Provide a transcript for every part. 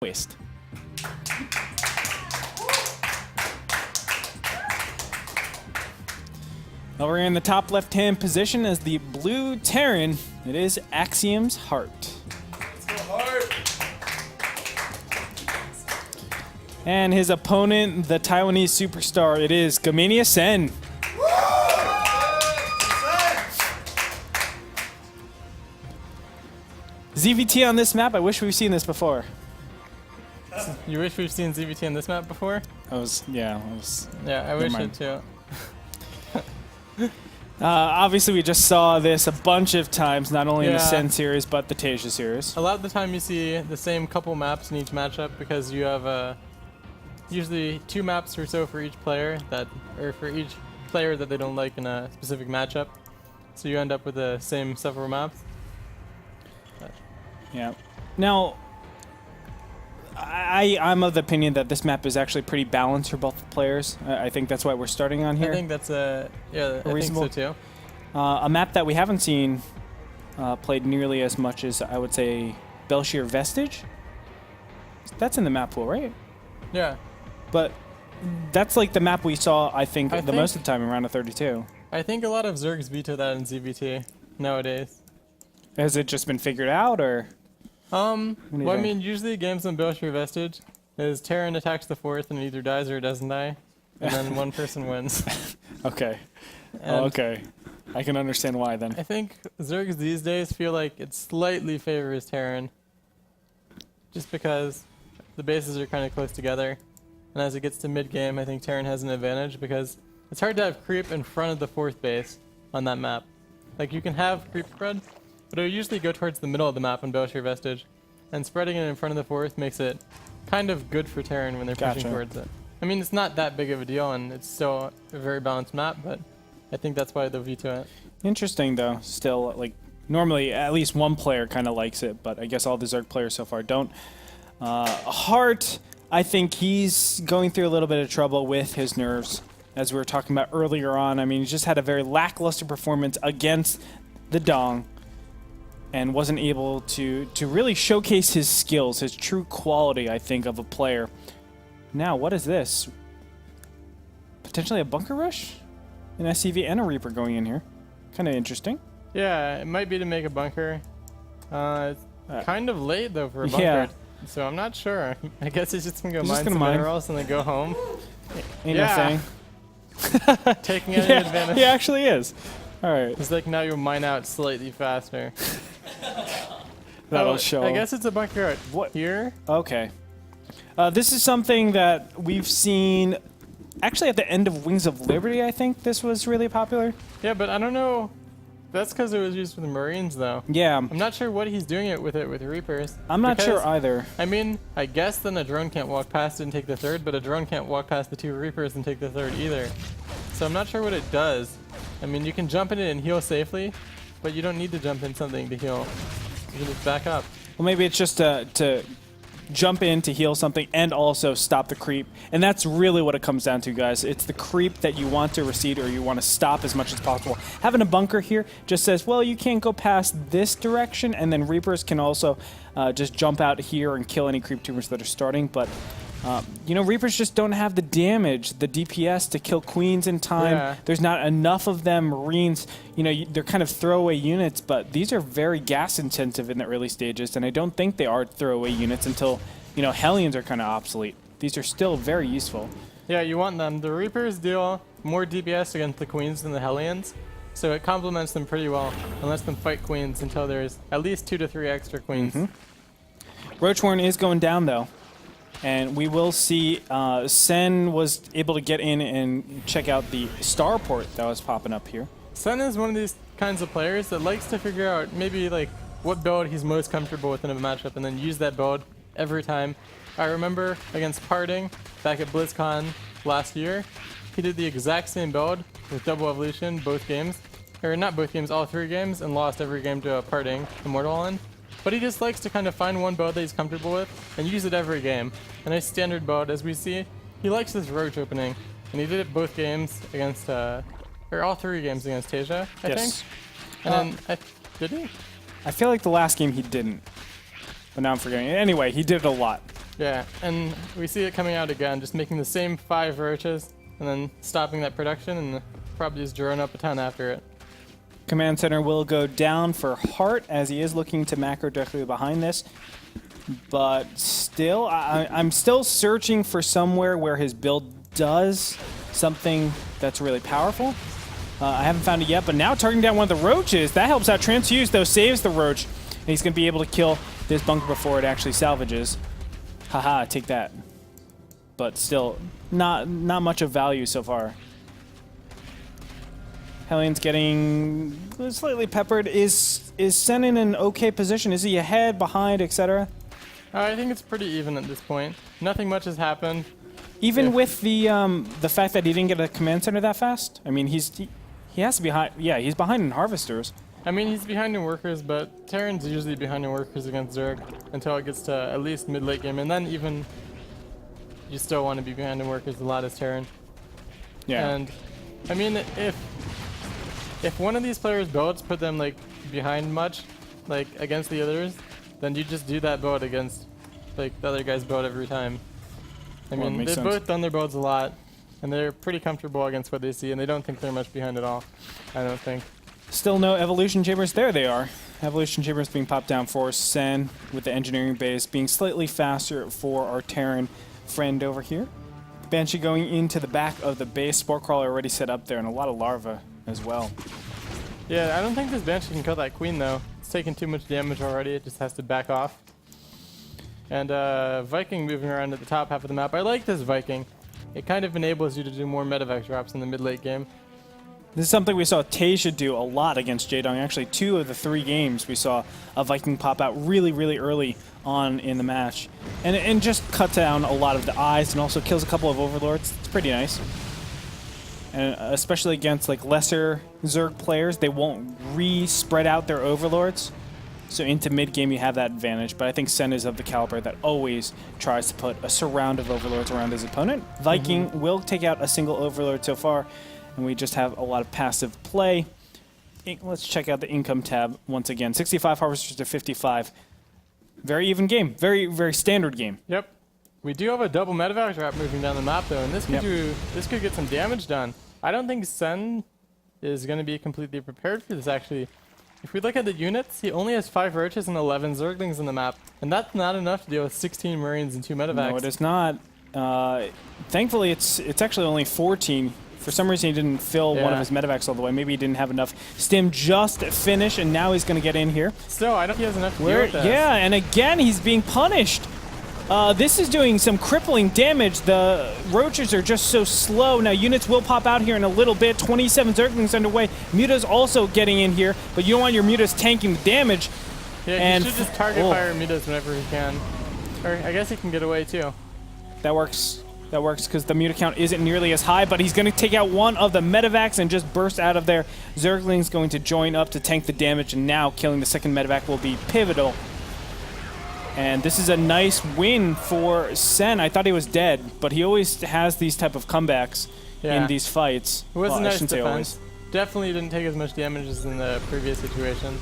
waste. Over in the top left-hand position as the blue Terran, it is Axiom's Heart. Let's go Heart. And his opponent, the Taiwanese superstar, it is Gamania Sen. ZVT on this map, I wish we've seen this before. You wish we've seen ZVT on this map before? Yeah, I wish it too. obviously, we just saw this a bunch of times, not only in the Sen series, but the Tasia series. A lot of the time you see the same couple maps in each matchup because you have usually 2 maps or so for each player for each player that they don't like in a specific matchup. So you end up with the same several maps. Yeah. Now, I'm of the opinion that this map is actually pretty balanced for both players. I think that's why we're starting on here. I think that's reasonable. I think so too. A map that we haven't seen played nearly as much as, I would say, Belshir Vestige. That's in the map pool, right? Yeah. But that's like the map we saw, I think most of the time in round of 32. I think a lot of Zergs veto that in ZVT nowadays. Has it just been figured out, or? Well, I mean, usually games on Belshir Vestige is Terran attacks the 4th and it either dies or it doesn't die, and then one person wins. Okay. Okay. I can understand why then. I think Zergs these days feel like it slightly favors Terran, just because the bases are kind of close together, and as it gets to mid-game, I think Terran has an advantage because it's hard to have creep in front of the 4th base on that map. Like, you can have creep spread, but it'll usually go towards the middle of the map on Belshir Vestige, and spreading it in front of the 4th makes it kind of good for Terran when they're pushing towards it. I mean, it's not that big of a deal, and it's still a very balanced map, but I think that's why they'll veto it. Interesting, though. Still, like, normally at least one player kind of likes it, but I guess all the Zerg players so far don't. Heart, I think he's going through a little bit of trouble with his nerves, as we were talking about earlier on. I mean, he just had a very lackluster performance against the Dong, and wasn't able to really showcase his skills, his true quality, I think, of a player. Now, what is this? Potentially a bunker rush? An SCV and a Reaper going in here. Kind of interesting. Yeah, it might be to make a bunker. It's kind of late, though, for a bunker. Yeah. So I'm not sure. I guess he's just going to go mine some minerals and then go home. Ain't no thing. Taking any advantage. He actually is. All right. It's like now you'll mine out slightly faster. That'll show. I guess it's a bunker out what here. Okay. This is something that we've seen actually at the end of Wings of Liberty. I think this was really popular. Yeah, but I don't know. That's because it was used for the Marines, though. Yeah. I'm not sure what he's doing it with Reapers. I'm not sure either. I mean, I guess then a drone can't walk past it and take the 3rd, but a drone can't walk past the 2 Reapers and take the 3rd either. So I'm not sure what it does. I mean, you can jump in it and heal safely, but you don't need to jump in something to heal. You can just back up. Well, maybe it's just to jump in to heal something and also stop the creep. And that's really what it comes down to, guys. It's the creep that you want to recede or you want to stop as much as possible. Having a bunker here just says, well, you can't go past this direction, and then Reapers can also just jump out here and kill any creep tumors that are starting. But you know, Reapers just don't have the damage, the DPS to kill Queens in time. Yeah. There's not enough of them. Marines, you know, they're kind of throwaway units, but these are very gas intensive in the early stages, and I don't think they are throwaway units until, you know, Hellions are kind of obsolete. These are still very useful. Yeah, you want them. The Reapers deal more DPS against the Queens than the Hellions, so it complements them pretty well and lets them fight Queens until there's at least 2 to 3 extra Queens. Roachworn is going down, though. And we will see Sen was able to get in and check out the starport that was popping up here. Sen is one of these kinds of players that likes to figure out maybe like what build he's most comfortable with in a matchup and then use that build every time. I remember against Parting back at BlizzCon last year, he did the exact same build with double evolution both games. Or not both games, all 3 games, and lost every game to a Parting Immortal on. But he just likes to kind of find one build that he's comfortable with and use it every game. A nice standard build, as we see. He likes this Roach opening, and he did it both games against, or all 3 games against Tasia, I think. And then, did he? I feel like the last game he didn't, but now I'm forgetting. Anyway, he did it a lot. Yeah, and we see it coming out again, just making the same 5 roaches and then stopping that production and probably just drawing up a ton after it. Command center will go down for Hart as he is looking to macro directly behind this. But still, I'm still searching for somewhere where his build does something that's really powerful. I haven't found it yet, but now targeting down one of the roaches, that helps out. Transfuse, though, saves the roach. And he's going to be able to kill this bunker before it actually salvages. Haha, take that. But still, not much of value so far. Hellion's getting slightly peppered. Is Sen in an okay position? Is he ahead, behind, etc.? I think it's pretty even at this point. Nothing much has happened. Even with the fact that he didn't get a command center that fast? I mean, he has to be behind. Yeah, he's behind in harvesters. I mean, he's behind in workers, but Terran's usually behind in workers against Zerg until it gets to at least mid-late game, and then even you still want to be behind in workers a lot as Terran. Yeah. And I mean, if one of these players' builds put them like behind much, like against the others, then you just do that build against like the other guy's build every time. I Well, mean, they've both done their builds a lot, and they're pretty comfortable against what they see, and they don't think they're much behind at all. I don't think. Still no evolution chambers. There they are. Evolution chambers being popped down for Sen with the engineering base being slightly faster for our Terran friend over here. Banshee going into the back of the base. Spore Crawler already set up there and a lot of larvae as well. Yeah, I don't think this Banshee can kill that Queen though. It's taking too much damage already. It just has to back off. And Viking moving around at the top half of the map. I like this Viking. It kind of enables you to do more medevac drops in the mid-late game. This is something we saw Tasia do a lot against Jaedong. Actually, 2 of the 3 games we saw a Viking pop out really, really early on in the match. And just cut down a lot of the eyes and also kills a couple of Overlords. It's pretty nice. And especially against like lesser Zerg players, they won't re-spread out their Overlords. So into mid-game you have that advantage, but I think Sen is of the caliber that always tries to put a surround of Overlords around his opponent. Viking will take out a single Overlord so far, and we just have a lot of passive play. Let's check out the income tab once again. 65 harvesters to 55. Very even game. Very, very standard game. Yep. We do have a double medevac drop moving down the map though, and this could this could get some damage done. I don't think Sen is going to be completely prepared for this actually. If we look at the units, he only has 5 roaches and 11 Zerglings in the map, and that's not enough to deal with 16 Marines and 2 medevacs. No, it is not. Thankfully, it's actually only 14. For some reason, he didn't fill one of his medevacs all the way. Maybe he didn't have enough stim just to finish, and now he's going to get in here. Still, I don't think he has enough to deal with this. Yeah, and again, he's being punished. This is doing some crippling damage. The roaches are just so slow. Now, units will pop out here in a little bit. 27 Zerglings underway. Muta's also getting in here, but you don't want your Mutas tanking the damage. Yeah, and he should just target fire Mutas whenever he can. Or I guess he can get away too. That works. That works because the Muta count isn't nearly as high, but he's going to take out one of the medevacs and just burst out of there. Zergling's going to join up to tank the damage, and now killing the second medevac will be pivotal. And this is a nice win for Sen. I thought he was dead, but he always has these type of comebacks in these fights. It was a nice defense. Always. Definitely didn't take as much damage as in the previous situation.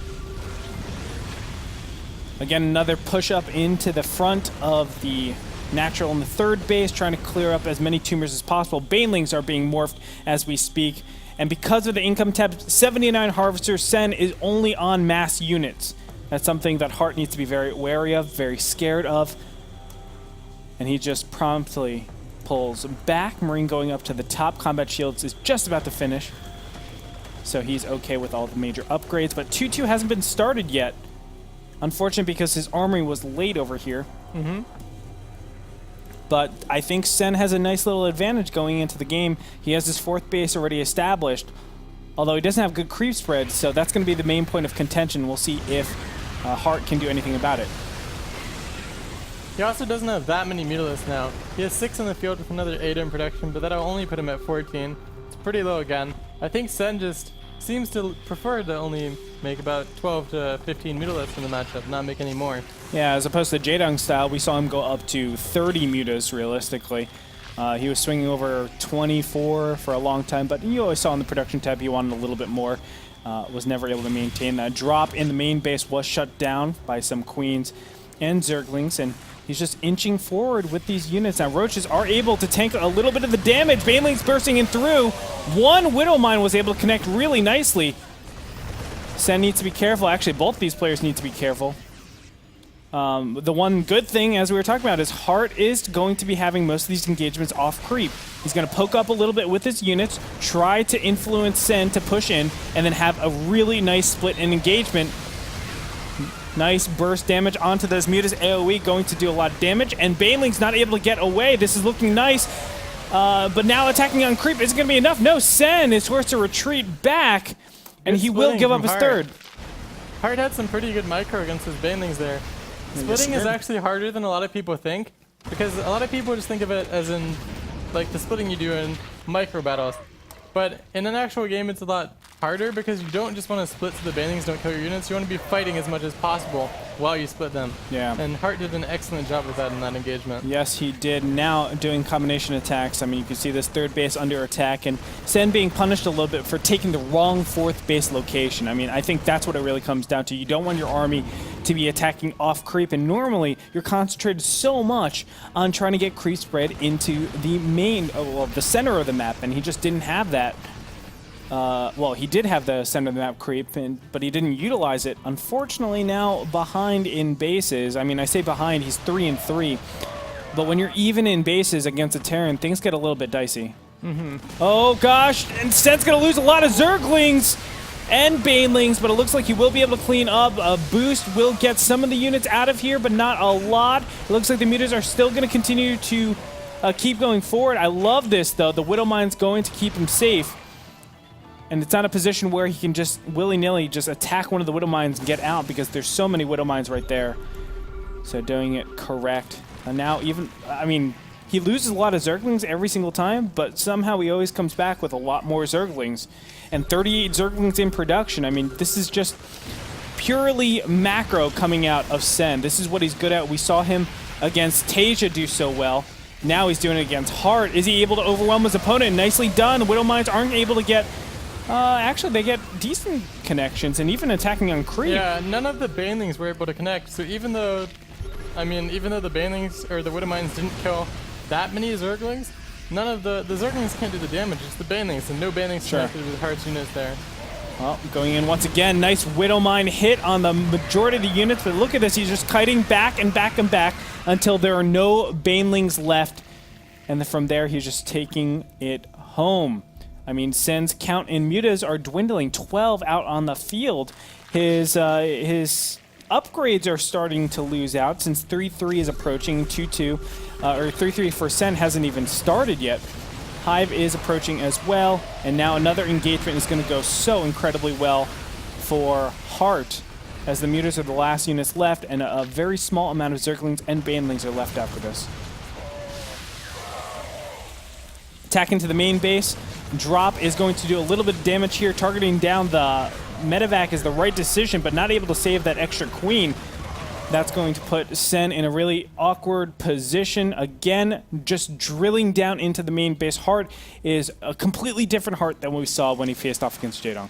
Again, another push up into the front of the natural in the third base, trying to clear up as many tumors as possible. Banelings are being morphed as we speak. And because of the income tab, 79 harvesters, Sen is only on mass units. That's something that Hart needs to be very wary of, very scared of. And he just promptly pulls back. Marine going up to the top. Combat Shields is just about to finish. So he's okay with all the major upgrades. But 2-2 hasn't been started yet. Unfortunate because his armory was late over here. But I think Sen has a nice little advantage going into the game. He has his 4th base already established. Although he doesn't have good creep spread, so that's going to be the main point of contention. We'll see if Hart can do anything about it. He also doesn't have that many Mutalisks now. He has 6 in the field with another 8 in production, but that'll only put him at 14. It's pretty low again. I think Sen just seems to prefer to only make about 12 to 15 Mutalisks in the matchup, not make any more. Yeah, as opposed to Jaedong style, we saw him go up to 30 Mutas realistically. He was swinging over 24 for a long time, but you always saw in the production tab he wanted a little bit more. Was never able to maintain that. Drop in the main base was shut down by some Queens and Zerglings, and He's just inching forward with these units. Now, Roaches are able to tank a little bit of the damage. Baneling's bursting in through. One Widow Mine was able to connect really nicely. Sen needs to be careful. Actually, both these players need to be careful. The one good thing, as we were talking about, is Hart is going to be having most of these engagements off creep. He's going to poke up a little bit with his units, try to influence Sen to push in, and then have a really nice split in engagement. Nice burst damage onto those Mutas. AoE going to do a lot of damage, and Baneling's not able to get away. This is looking nice, but now attacking on creep isn't going to be enough. No, Sen is forced to retreat back, and he will give up his third. Hart had some pretty good micro against his Banelings there. Splitting is actually harder than a lot of people think, because a lot of people just think of it as in like the splitting you do in micro battles. But in an actual game, it's a lot harder because you don't just want to split so the Banelings don't kill your units. You want to be fighting as much as possible while you split them. Yeah. And Hart did an excellent job with that in that engagement. Yes, he did. Now doing combination attacks. I mean, you can see this third base under attack, and Sen being punished a little bit for taking the wrong fourth base location. I mean, I think that's what it really comes down to. You don't want your army to be attacking off creep, and normally you're concentrated so much on trying to get creep spread into the main, well, the center of the map, and he just didn't have that. Well, he did have the center of the map creep, but he didn't utilize it. Unfortunately, now behind in bases. I mean, I say behind, he's 3-3. But when you're even in bases against a Terran, things get a little bit dicey. Oh, gosh. And Sen's going to lose a lot of Zerglings and Banelings, but it looks like he will be able to clean up. A boost will get some of the units out of here, but not a lot. It looks like the Mutas are still going to continue to keep going forward. I love this, though. The Widow Mine's going to keep him safe. And it's not a position where he can just willy-nilly just attack one of the Widow Mines and get out, because there's so many Widow Mines right there. So doing it correct. And now even, I mean, he loses a lot of Zerglings every single time, but somehow he always comes back with a lot more Zerglings. And 38 Zerglings in production. I mean, this is just purely macro coming out of Sen. This is what he's good at. We saw him against Tasia do so well. Now he's doing it against Hart. Is he able to overwhelm his opponent? Nicely done. The Widow Mines aren't able to get... actually, they get decent connections, and even attacking on creep. Yeah, none of the Banelings were able to connect. So even though the Banelings or the Widow Mines didn't kill that many Zerglings, none of the Zerglings can't do the damage. It's the Banelings, and no Banelings connected with Hart's units there. Well, going in once again, nice Widow Mine hit on the majority of the units, but look at this, he's just kiting back and back and back until there are no Banelings left, and then from there he's just taking it home. I mean, Sen's count in Mutas are dwindling, 12 out on the field. His upgrades are starting to lose out since 3-3 is approaching, 2-2, or 3-3 for Sen hasn't even started yet. Hive is approaching as well, and now another engagement is going to go so incredibly well for Hart, as the Mutas are the last units left, and a very small amount of Zerglings and Banelings are left after this. Attack into the main base. Drop is going to do a little bit of damage here. Targeting down the medevac is the right decision, but not able to save that extra queen. That's going to put Sen in a really awkward position. Again, just drilling down into the main base. Hart is a completely different Hart than what we saw when he faced off against Jaedong.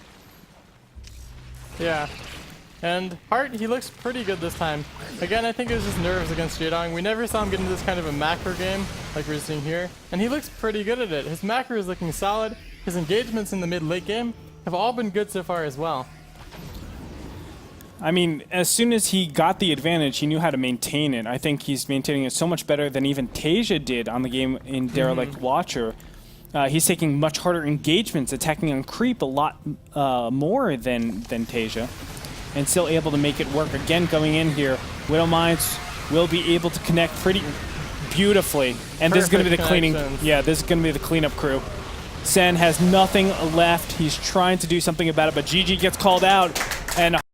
Yeah. And Hart, he looks pretty good this time. Again, I think it was just nerves against Jaedong. We never saw him get into this kind of a macro game like we're seeing here. And he looks pretty good at it. His macro is looking solid. His engagements in the mid-late game have all been good so far as well. I mean, as soon as he got the advantage, he knew how to maintain it. I think he's maintaining it so much better than even Tasia did on the game in Derelict Watcher. He's taking much harder engagements, attacking on creep a lot more than Tasia, and still able to make it work. Again, going in here, Widow Mines will be able to connect pretty beautifully. And this is going to be the cleaning. Yeah, this is going to be the cleanup crew. Sen has nothing left. He's trying to do something about it, but GG gets called out. And